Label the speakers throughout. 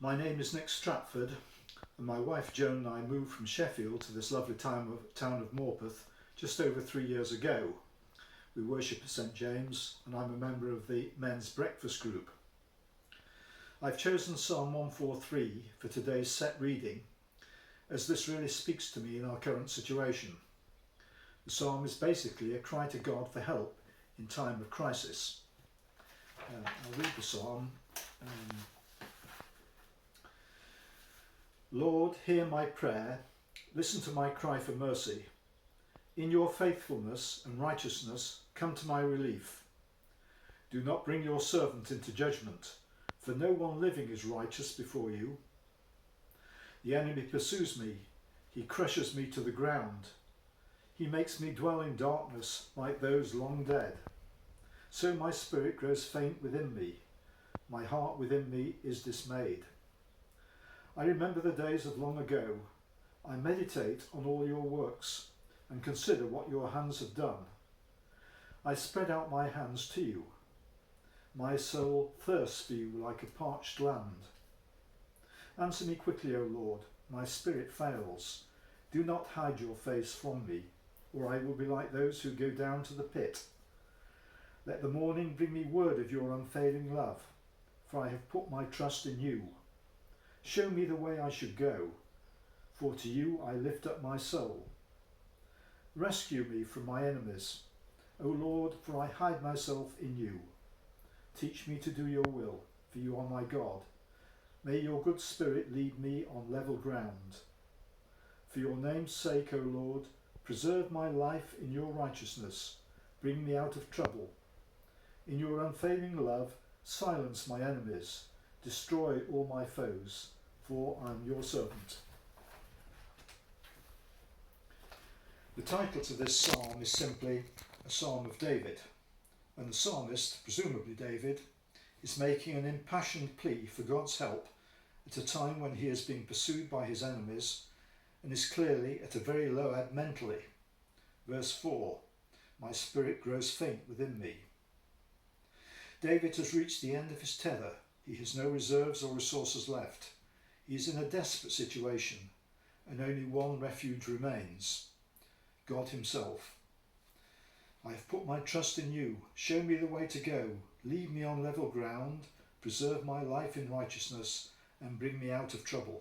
Speaker 1: My name is Nick Stratford, and my wife Joan and I moved from Sheffield to this lovely town of Morpeth just over 3 years ago. We worship at St James, and I'm a member of the men's breakfast group. I've chosen Psalm 143 for today's set reading, as this really speaks to me in our current situation. The psalm is basically a cry to God for help in time of crisis. I'll read the psalm. Lord, hear my prayer, listen to my cry for mercy. In your faithfulness and righteousness, come to my relief. Do not bring your servant into judgment, for no one living is righteous before you. The enemy pursues me, he crushes me to the ground. He makes me dwell in darkness like those long dead. So my spirit grows faint within me, my heart within me is dismayed. I remember the days of long ago. I meditate on all your works and consider what your hands have done. I spread out my hands to you. My soul thirsts for you like a parched land. Answer me quickly, O Lord, my spirit fails. Do not hide your face from me, or I will be like those who go down to the pit. Let the morning bring me word of your unfailing love, for I have put my trust in you. Show me the way I should go, for to you I lift up my soul. Rescue me from my enemies, O Lord, for I hide myself in you. Teach me to do your will, for you are my God. May your good spirit lead me on level ground. For your name's sake, O Lord, preserve my life in your righteousness. Bring me out of trouble. In your unfailing love, silence my enemies. Destroy all my foes, for I am your servant. The title to this psalm is simply a Psalm of David, and the psalmist, presumably David, is making an impassioned plea for God's help at a time when he is being pursued by his enemies and is clearly at a very low ebb mentally. Verse 4, my spirit grows faint within me. David has reached the end of his tether. He has no reserves or resources left. He is in a desperate situation, and only one refuge remains: God himself. I have put my trust in you. Show me the way to go. Lead me on level ground. Preserve my life in righteousness and bring me out of trouble.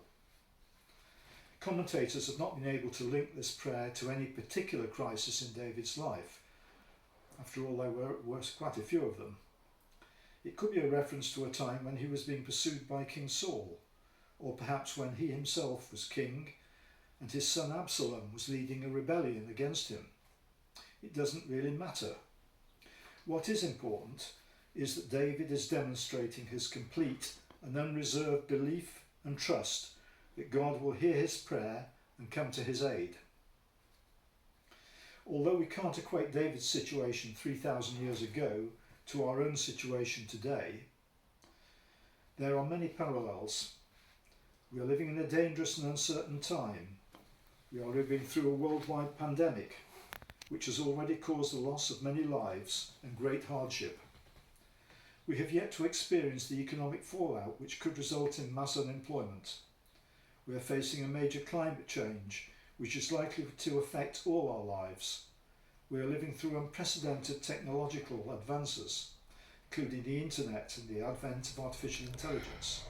Speaker 1: Commentators have not been able to link this prayer to any particular crisis in David's life. After all, there were quite a few of them. It could be a reference to a time when he was being pursued by King Saul, or perhaps when he himself was king and his son Absalom was leading a rebellion against him. It doesn't really matter. What is important is that David is demonstrating his complete and unreserved belief and trust that God will hear his prayer and come to his aid. Although we can't equate David's situation 3,000 years ago to our own situation today, there are many parallels. We are living in a dangerous and uncertain time. We are living through a worldwide pandemic, which has already caused the loss of many lives and great hardship. We have yet to experience the economic fallout which could result in mass unemployment. We are facing a major climate change which is likely to affect all our lives. We are living through unprecedented technological advances, including the internet and the advent of artificial intelligence,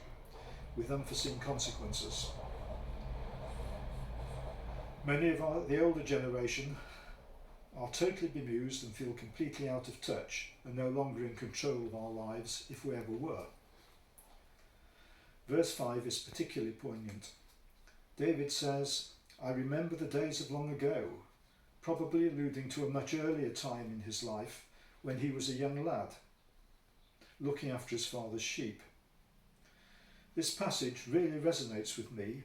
Speaker 1: with unforeseen consequences. Many of the older generation are totally bemused and feel completely out of touch and no longer in control of our lives, if we ever were. Verse 5 is particularly poignant. David says, I remember the days of long ago, probably alluding to a much earlier time in his life when he was a young lad, looking after his father's sheep. This passage really resonates with me.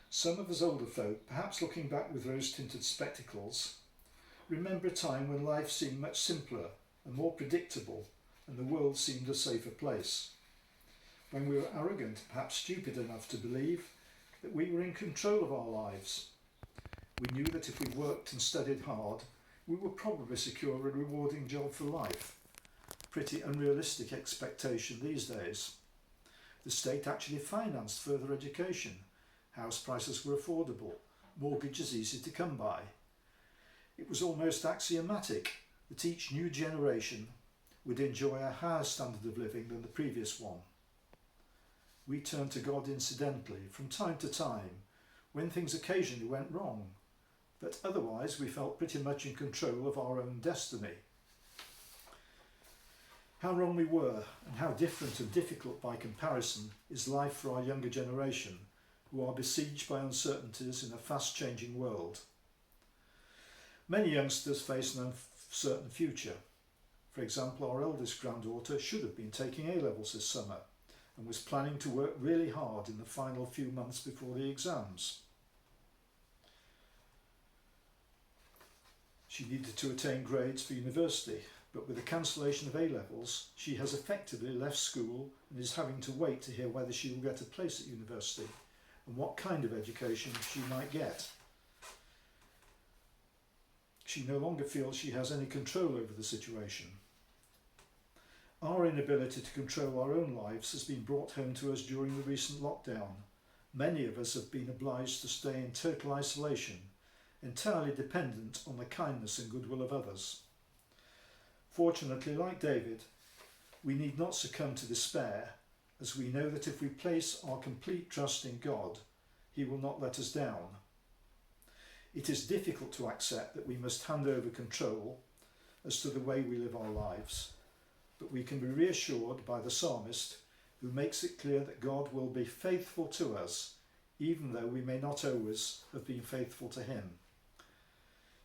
Speaker 1: Some of us older folk, perhaps looking back with rose-tinted spectacles, remember a time when life seemed much simpler and more predictable and the world seemed a safer place. When we were arrogant, perhaps stupid enough to believe that we were in control of our lives. We knew that if we worked and studied hard, we would probably secure a rewarding job for life. Pretty unrealistic expectation these days. The state actually financed further education. House prices were affordable, mortgages easy to come by. It was almost axiomatic that each new generation would enjoy a higher standard of living than the previous one. We turned to God incidentally from time to time when things occasionally went wrong, but otherwise we felt pretty much in control of our own destiny. How wrong we were, and how different and difficult by comparison is life for our younger generation, who are besieged by uncertainties in a fast-changing world. Many youngsters face an uncertain future. For example, our eldest granddaughter should have been taking A-levels this summer and was planning to work really hard in the final few months before the exams. She needed to attain grades for university, but with the cancellation of A-levels, she has effectively left school and is having to wait to hear whether she will get a place at university and what kind of education she might get. She no longer feels she has any control over the situation. Our inability to control our own lives has been brought home to us during the recent lockdown. Many of us have been obliged to stay in total isolation, entirely dependent on the kindness and goodwill of others. Fortunately, like David, we need not succumb to despair, as we know that if we place our complete trust in God, He will not let us down. It is difficult to accept that we must hand over control as to the way we live our lives, but we can be reassured by the psalmist, who makes it clear that God will be faithful to us, even though we may not always have been faithful to Him.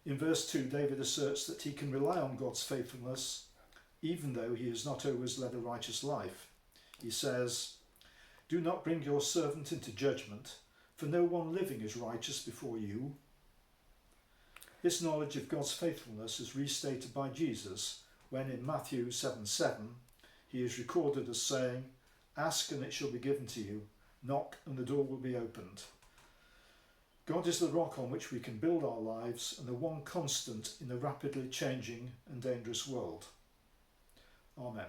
Speaker 1: In verse 2, David asserts that he can rely on God's faithfulness, even though he has not always led a righteous life. He says, "Do not bring your servant into judgment, for no one living is righteous before you." This knowledge of God's faithfulness is restated by Jesus when in Matthew 7:7 he is recorded as saying, "Ask and it shall be given to you, knock and the door will be opened." God is the rock on which we can build our lives and the one constant in a rapidly changing and dangerous world. Amen.